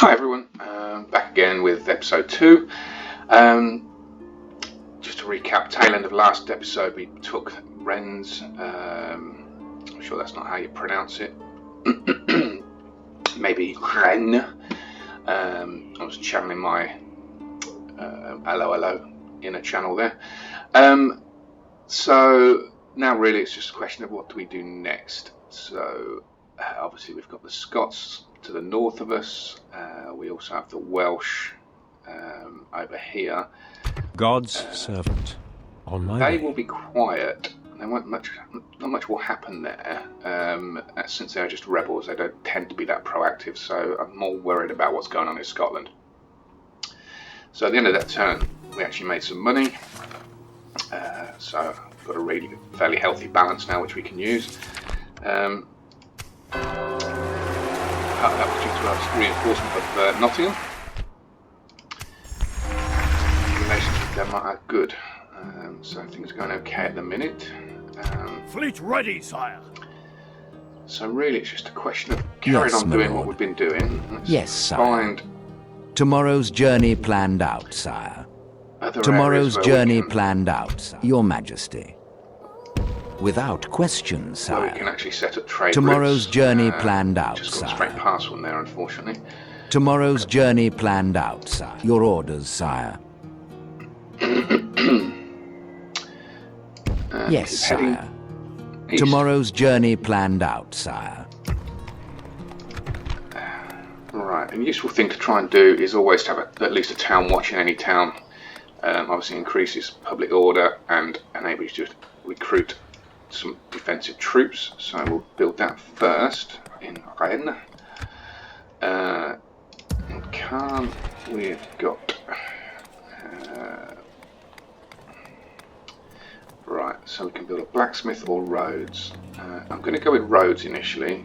Hi everyone, back again with episode 2. Just to recap, tail end of last episode we took Rennes. I'm sure that's not how you pronounce it. Maybe Rennes. I was channeling my hello inner channel there. So now really it's just a question of what do we do next. So obviously we've got the Scots to the north of us. We also have the Welsh over here. God's servant on my way. They will be quiet. There won't not much will happen there. Since they're just rebels, they don't tend to be that proactive. So I'm more worried about what's going on in Scotland. So at the end of that turn, we actually made some money. So I've got a really fairly healthy balance now, which we can use. That was due to our reinforcement of Nottingham. Relations with Denmark are good, so things are going okay at the minute. Fleet ready, sire. So really, it's just a question of carrying on doing what we've been doing. Yes, sire. Tomorrow's journey planned out, sire. Tomorrow's journey planned out, sire. Your Majesty. Without question, sire. Well, we can actually set up trade Tomorrow's routes. journey planned out, Just sire. got straight past one there, unfortunately. Tomorrow's journey planned out, sire. Your orders, sire. Yes, sire. East. Tomorrow's journey planned out, sire. Right, a useful thing to try and do is always to have at least a town watch in any town. Obviously increases public order and enables you to recruit some defensive troops. So we'll build that first in Rennes. In Caen we've got... right, so we can build a blacksmith or roads. I'm going to go with roads initially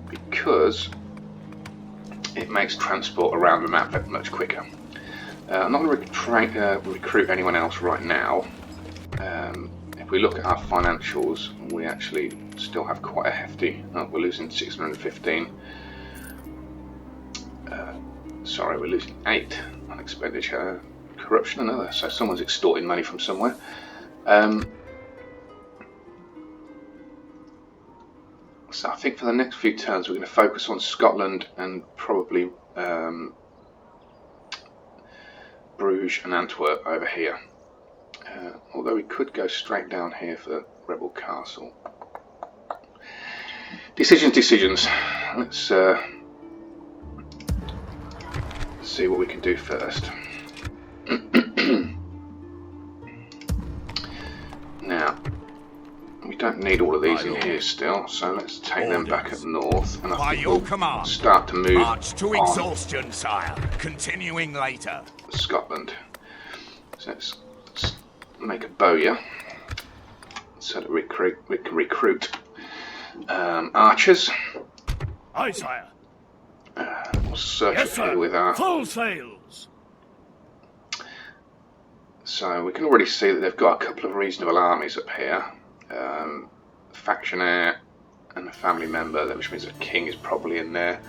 because it makes transport around the map much quicker. I'm not going to recruit anyone else right now. If we look at our financials, we actually still have quite a hefty... we're losing 615. Sorry, we're losing 8 on expenditure. Corruption, another. So someone's extorting money from somewhere. So I think for the next few turns we're going to focus on Scotland and probably Bruges and Antwerp over here. Although we could go straight down here for Rebel Castle. Decisions. Let's see what we can do first. Now, we don't need all of these in here still, so let's take them back up north, and I think we'll start to move March to exhaustion, sire. Continuing later. Scotland. So let's make a bowyer so that we can recruit archers. Aye, sire. We'll search Yes, up here with our... full sails. So we can already see that they've got a couple of reasonable armies up here. Factionaire and a family member, which means a king is probably in there.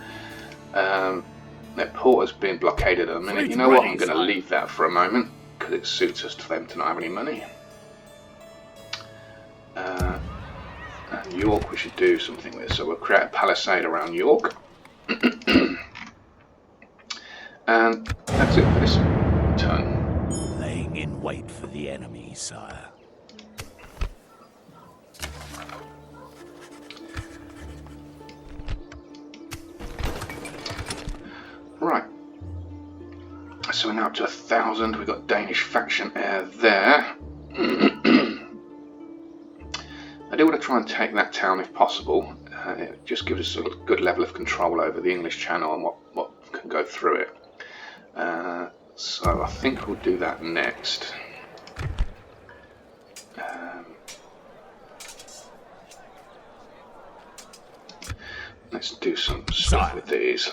Their port has been blockaded at the minute. You know what, I'm going to leave that for a moment because it suits us to them to not have any money. And York we should do something with, so we'll create a palisade around York. And that's it for this turn. Laying in wait for the enemy, sire. Right. So we're now up to 1,000. We've got Danish faction heir there. I do want to try and take that town if possible. It just gives us a good level of control over the English Channel and what can go through it. So I think we'll do that next. Let's do some stuff with these.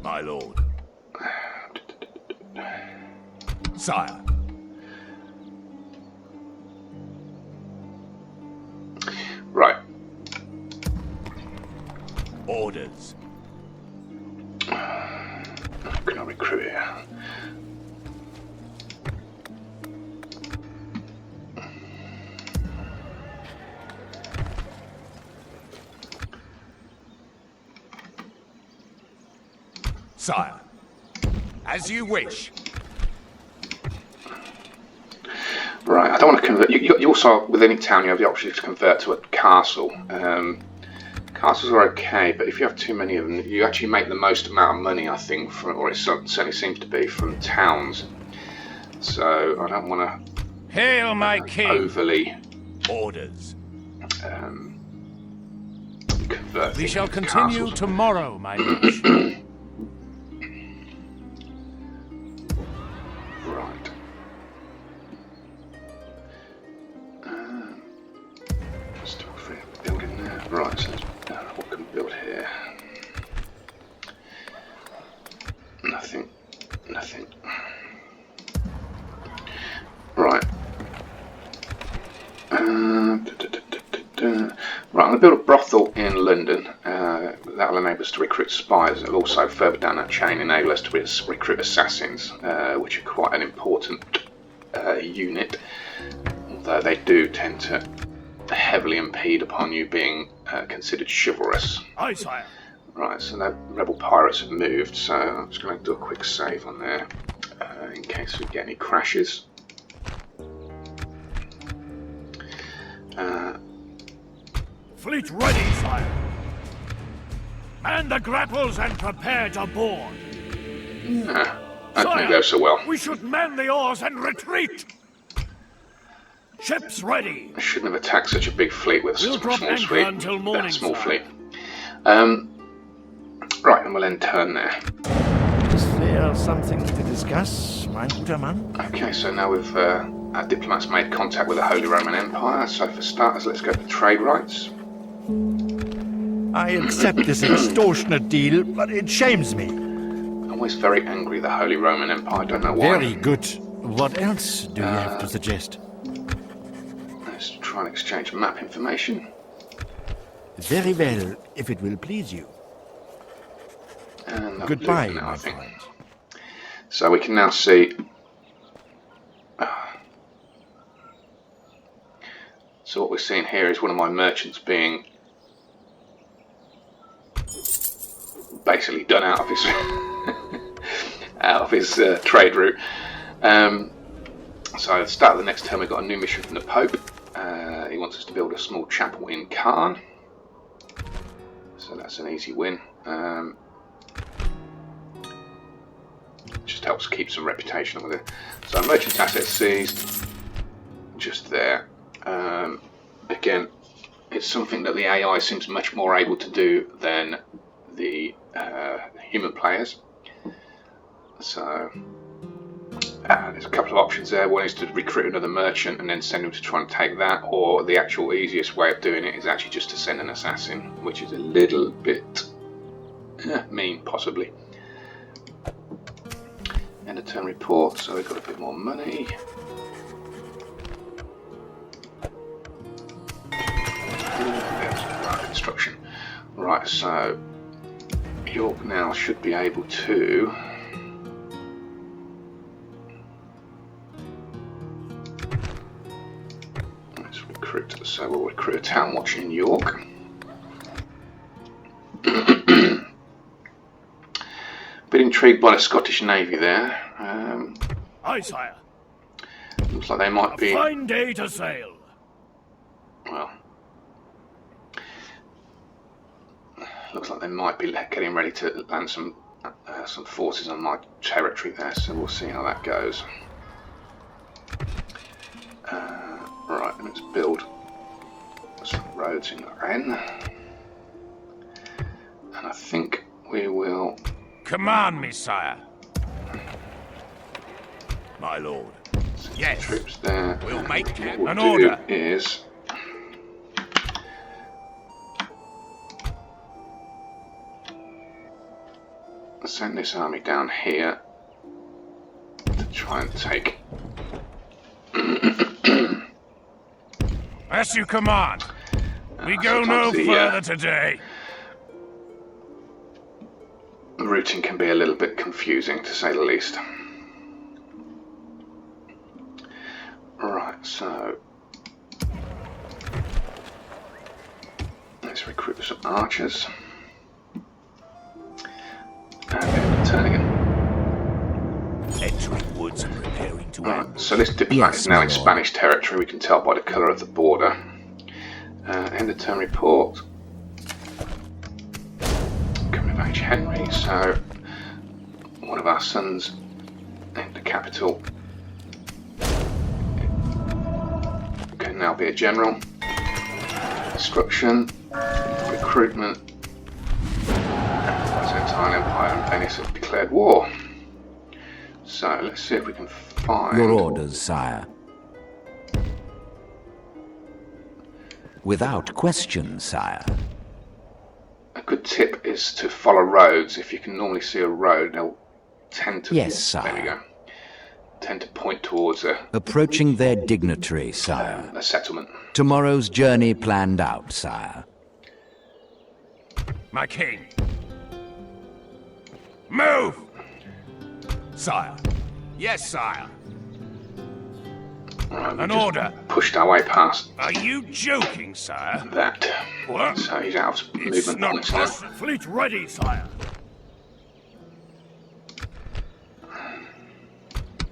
My lord. Sire. Right. Orders. can I recruit here? Sire, as you wish. Right, I don't want to convert. You also, with any town, you have the option to convert to a castle. Castles are okay, but if you have too many of them, you actually make the most amount of money, I think, from, or it certainly seems to be, from towns. So I don't want to Hail my king. overly Orders. convert. We shall into continue castles. tomorrow, my liege. Right. Still free building there. Right, so what can we build here? Nothing. Nothing. Right. Right, I'm going to build a brothel in London. That'll enable us to recruit spies. It'll also, further down that chain, enable us to recruit assassins, which are quite an important unit, although they do tend to heavily impede upon you being considered chivalrous. Aye, sire. Right, so the rebel pirates have moved, so I'm just going to do a quick save on there in case we get any crashes. Fleet ready, sire. Man the grapples and prepare to board. That didn't go so well. We should man the oars and retreat. Ships ready. I shouldn't have attacked such a big fleet with We'll such a drop small anchor fleet. until morning, Small sire. fleet. Right, and we'll then turn there. Is there something to discuss, mein guter Mann? Okay, so now we've our diplomats made contact with the Holy Roman Empire. So for starters, let's go for trade rights. I accept this extortionate deal, but it shames me. Always very angry, the Holy Roman Empire. Don't know why. Very good. What else do you have to suggest? Let's try and exchange map information. Very well, if it will please you. And that'll Goodbye, do for now, my I think. friend. So we can now see. So what we're seeing here is one of my merchants being basically done out of his trade route. So at the start of the next term, we've got a new mission from the Pope. He wants us to build a small chapel in Caen. So that's an easy win. Just helps keep some reputation with it. So merchant assets seized, just there. Again, it's something that the AI seems much more able to do than the human players. So there's a couple of options there. One is to recruit another merchant and then send him to try and take that, or the actual easiest way of doing it is actually just to send an assassin, which is a little bit mean, possibly. End of turn report, so we've got a bit more money. There's construction. Right, so York now should be able to let's recruit. So we'll recruit a town watch in York. Bit intrigued by the Scottish Navy there. Aye, sire. Looks like they might be. Fine day to sail. Well, looks like they might be getting ready to land some forces on my territory there. So we'll see how that goes. Right, let's build some roads in Rennes, and I think we will. Command me, sire. My lord. Yes. Troops there. We'll make What we'll an do order. is send this army down here to try and take. As you command. We go no sometimes the, further today. routing can be a little bit confusing, to say the least. Right, so let's recruit some archers. And turn again. Entering woods and preparing to Right, so this diplomat is now in Spanish territory. We can tell by the colour of the border. End of turn report. Coming of age Henry. So one of our sons in the capital can now be a general. Instruction, recruitment. Byzantine Empire and Venice have declared war. So let's see if we can find... Your orders, sire. Without question, sire. A good tip is to follow roads. If you can normally see a road, they'll tend to... Yes, sire. There we go. Tend to point towards a Approaching their dignitary, sire. a settlement. Tomorrow's journey planned out, sire. My king. Move! Sire. Yes, sire. Right, we An just order. pushed our way past Are you joking, sire? that. What? So he's out of It's movement not points now. possible. Fleet ready, sire.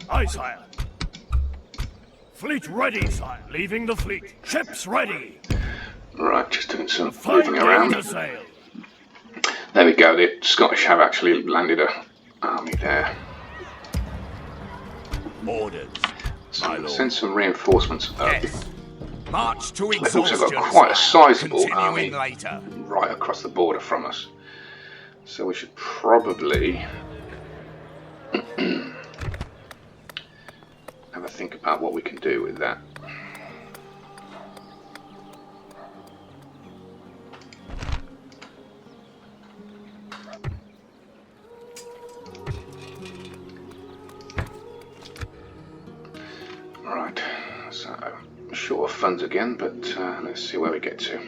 Aye, sire. Fleet ready, sire. Leaving the fleet. Ships ready. Right, just doing some Fine moving around. to sail. There we go. The Scottish have actually landed a army there. Orders. So My we'll lord. send some reinforcements up. Yes. March to They've also exhaustion. got quite a sire. sizable Continuing army later. right across the border from us. So we should probably have a think about what we can do with that. Right, so short of funds again, but let's see where we get to.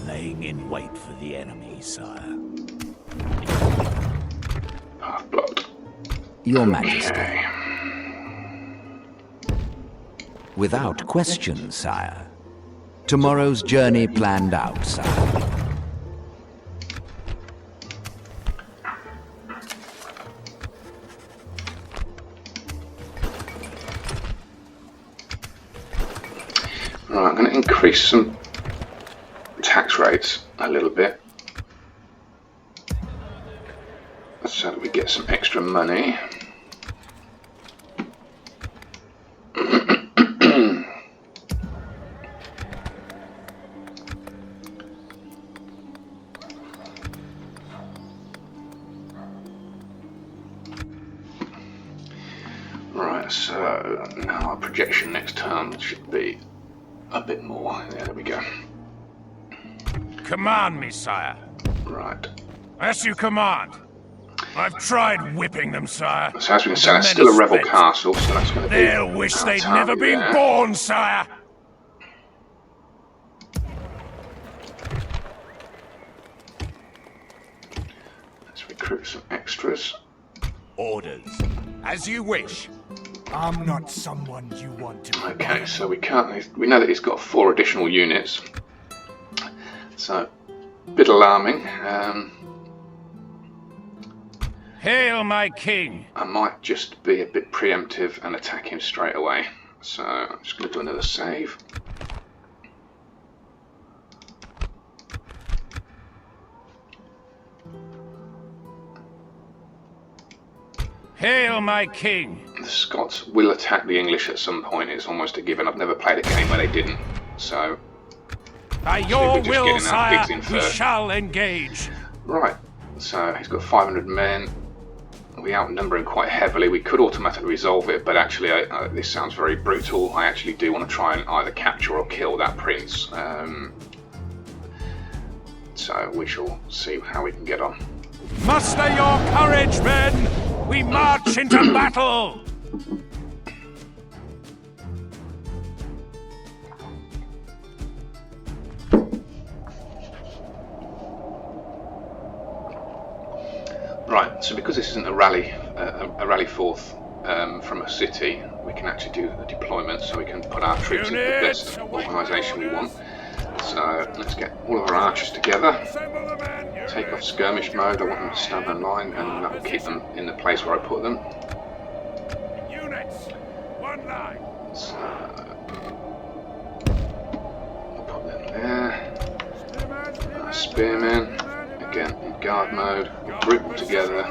Laying in wait for the enemy, sire. Path blocked. Your Majesty. Okay. Without question, sire. Tomorrow's journey planned out, sire. Right, I'm going to increase some tax rates a little bit so that we get some extra money. Right, so now our projection next term should be a bit more. Yeah, there we go. Command me, sire. Right. As you command. I've tried whipping them, sire. So as we can see, The that's men still a are rebel spent. castle, so that's going to be... They'll wish our they'd target never been there. born, sire. Let's recruit some extras. Orders. As you wish. I'm not someone you want to. Okay, so we know that he's got 4 additional units. So, a bit alarming. Hail, my king. I might just be a bit preemptive and attack him straight away. So, I'm just going to do another save. Hail, my king. The Scots will attack the English at some point. It's almost a given. I've never played a game where they didn't. So, By we're your just will, getting our sire, pigs in we first. shall engage. right. So, he's got 500 men. We outnumber him quite heavily. We could automatically resolve it, but actually, this sounds very brutal. I actually do want to try and either capture or kill that prince. So, we shall see how we can get on. Muster your courage, men. We march into battle. Right, so because this isn't a rally forth from a city, we can actually do a deployment, so we can put our troops in the best organisation we want. So let's get all of our archers together, take off skirmish mode. I want them to stand in line, and that will keep them in the place where I put them. So I'll put them there. Spearmen, again in guard mode, we'll group them together.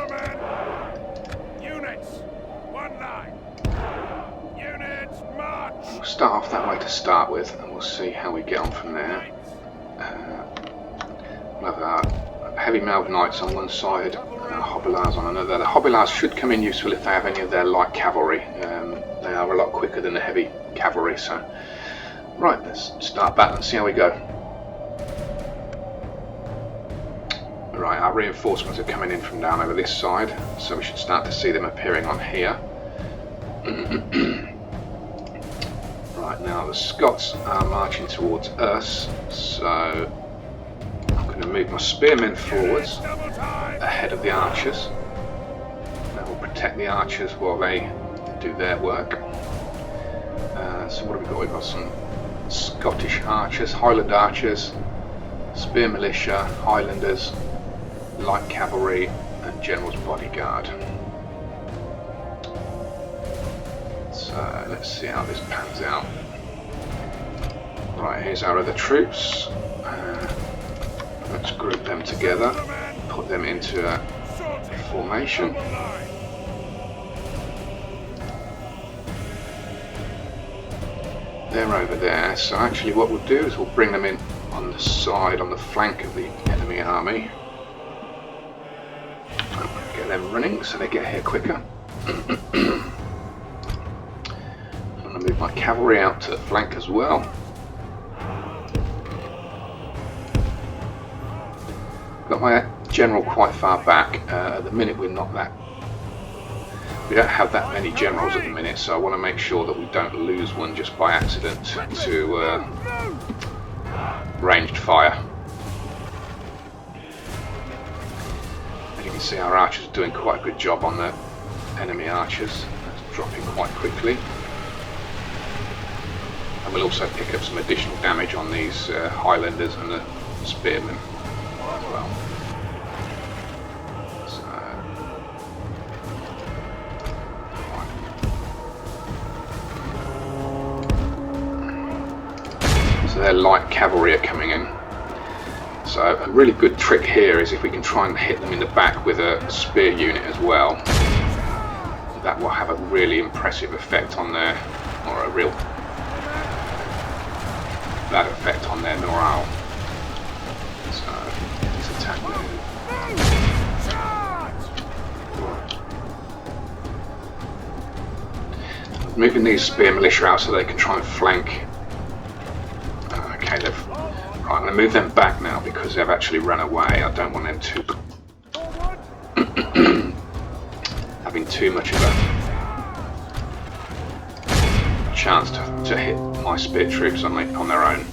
We'll start off that way to start with, and we'll see how we get on from there. We'll have our heavy mailed knights on one side and our hobilars on another. The hobilars should come in useful if they have any of their light cavalry. They are a lot quicker than the heavy cavalry. So, right, let's start battle and see how we go. Right, our reinforcements are coming in from down over this side, so we should start to see them appearing on here. Right, now the Scots are marching towards us, so I'm going to move my spearmen forwards ahead of the archers. That will protect the archers while they do their work. So what have we got? We've got some Scottish archers, Highland archers, spear militia, Highlanders, light cavalry, and general's bodyguard. So let's see how this pans out. Right, here's our other troops. Let's group them together, put them into a formation. They're over there, so actually what we'll do is we'll bring them in on the side, on the flank of the enemy army. Get them running so they get here quicker. I'm going to move my cavalry out to the flank as well. Got my general quite far back. At the minute we don't have that many generals at the minute, so I want to make sure that we don't lose one just by accident to ranged fire. As you can see, our archers are doing quite a good job on the enemy archers. That's dropping quite quickly. And we'll also pick up some additional damage on these Highlanders and the spearmen as well. So their light cavalry are coming in. So a really good trick here is if we can try and hit them in the back with a spear unit as well. That will have a really impressive effect on their, or a real bad effect on their morale. So let's attack them. Moving these spear militia out so they can try and flank. Okay, right, I'm going to move them back now because they've actually run away. I don't want them to having too much of a chance to hit my spear troops on their own.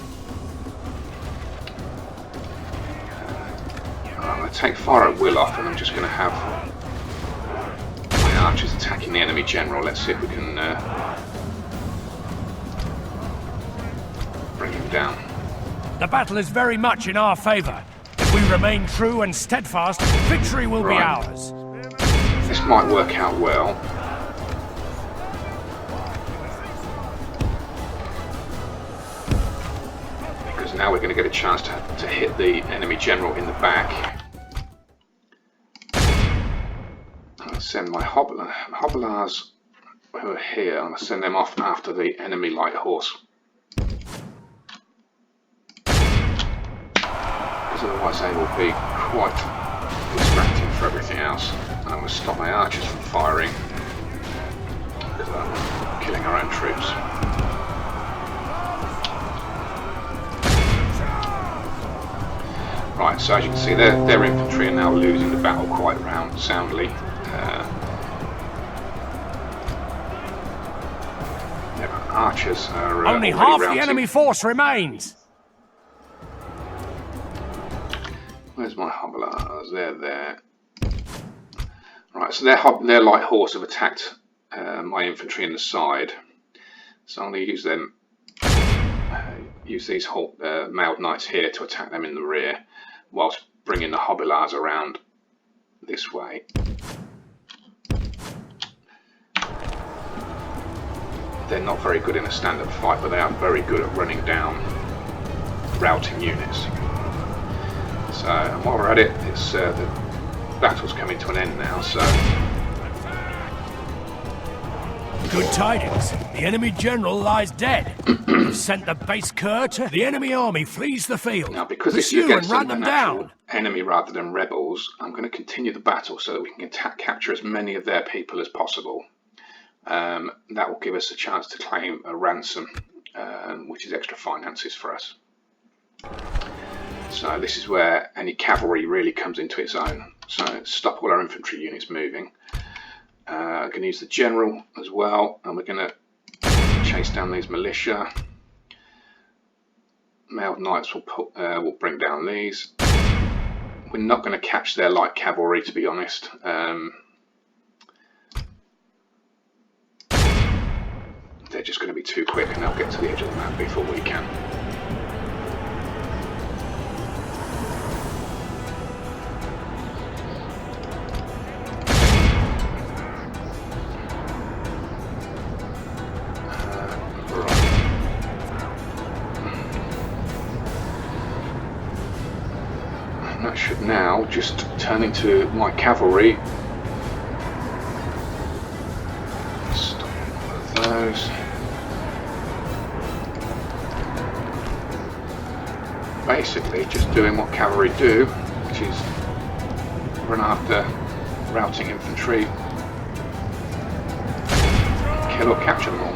I'm going to take fire at will off, and I'm just going to have my archers attacking the enemy general. Let's see if we can bring him down. The battle is very much in our favour. If we remain true and steadfast, victory will be ours. This might work out well. Because now we're going to get a chance to hit the enemy general in the back. I'm going to send my hobilars who are here, I'm going to send them off after the enemy light horse. Otherwise they will be quite distracting for everything else. And I'm going to stop my archers from firing because I'm killing our own troops. Right, so as you can see, their infantry are now losing the battle quite soundly. Their archers are only half the enemy force remains. Where's my hobilars? They're there. Right, so their light horse have attacked my infantry in the side, so I'm going to use them. Use these mailed knights here to attack them in the rear, whilst bringing the Hobilars around this way. They're not very good in a standard fight, but they are very good at running down routing units. So, and while we're at it, it's the battle's coming to an end now, so... Good tidings. The enemy general lies dead. You've sent the base cur to... The enemy army flees the field. Now, because this is against an actual enemy rather than rebels, I'm going to continue the battle so that we can capture as many of their people as possible. That will give us a chance to claim a ransom, which is extra finances for us. So this is where any cavalry really comes into its own. So stop all our infantry units moving. I'm going to use the general as well, and we're going to chase down these militia. Mailed knights will bring down these. We're not going to catch their light cavalry, to be honest. They're just going to be too quick, and they'll get to the edge of the map before we can. That should now just turn into my cavalry. Stop one of those. Basically just doing what cavalry do, which is run after routing infantry, kill or capture them all.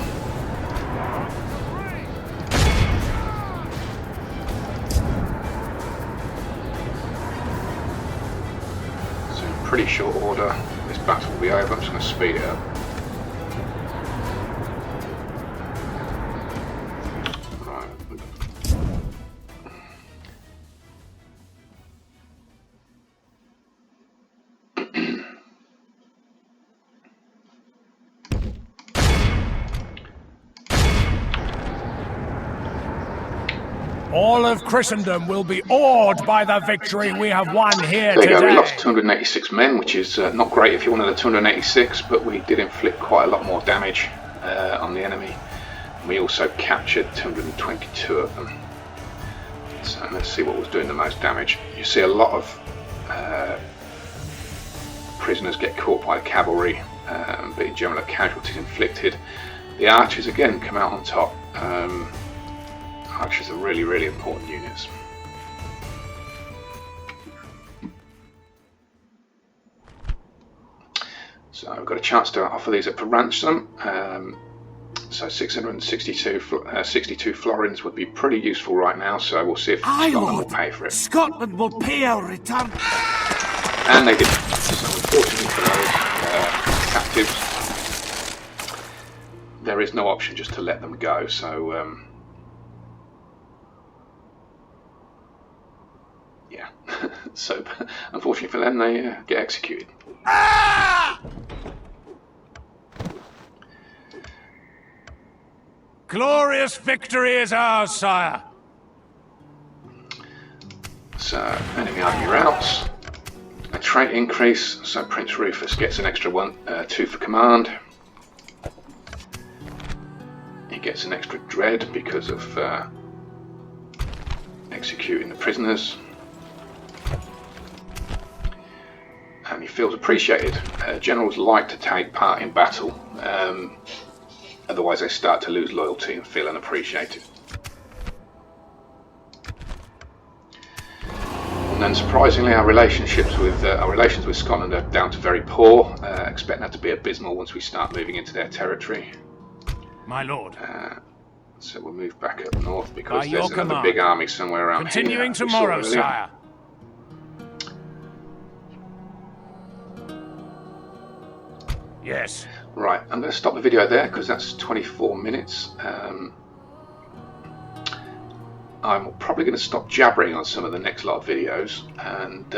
Pretty short order, this battle will be over. I'm just going to speed it up. Right. All of Christendom will be awed by the victory we have won here today. There you go, we lost 286 men, which is not great if you're one of the 286, but we did inflict quite a lot more damage on the enemy. We also captured 222 of them. So let's see what was doing the most damage. You see a lot of prisoners get caught by the cavalry, but in general casualties inflicted. The archers again come out on top. Archers are really, really important units. So we've got a chance to offer these up for ransom. So 662 florins would be pretty useful right now, so we'll see if Scotland will pay for it. Scotland will pay our return. And they did. So unfortunately for those captives, there is no option just to let them go. So yeah, so unfortunately for them, they get executed. Glorious victory is ours, sire. So enemy army routes. A trait increase, so Prince Rufus gets an extra 2 for command. He gets an extra dread because of executing the prisoners. And he feels appreciated. Generals like to take part in battle, otherwise they start to lose loyalty and feel unappreciated. And unsurprisingly, our relations with Scotland are down to very poor. Expect that to be abysmal once we start moving into their territory. My lord. So we'll move back up north because there's another big army somewhere around here. Continuing tomorrow, sire. Yes. Right, I'm going to stop the video there because that's 24 minutes. I'm probably going to stop jabbering on some of the next lot of videos, and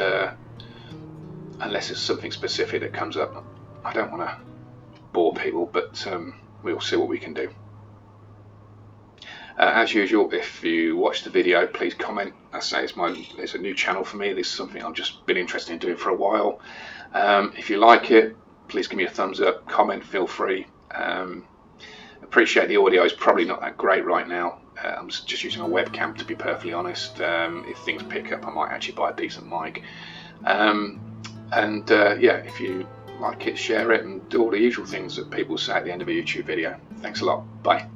unless it's something specific that comes up. I don't want to bore people, but we'll see what we can do. As usual, if you watch the video, please comment. I say it's a new channel for me. This is something I've just been interested in doing for a while. If you like it, please give me a thumbs up. Comment, feel free. Appreciate the audio is probably not that great right now. I'm just using a webcam, to be perfectly honest. If things pick up, I might actually buy a decent mic. Yeah, if you like it, share it, and do all the usual things that people say at the end of a YouTube video. Thanks a lot. Bye.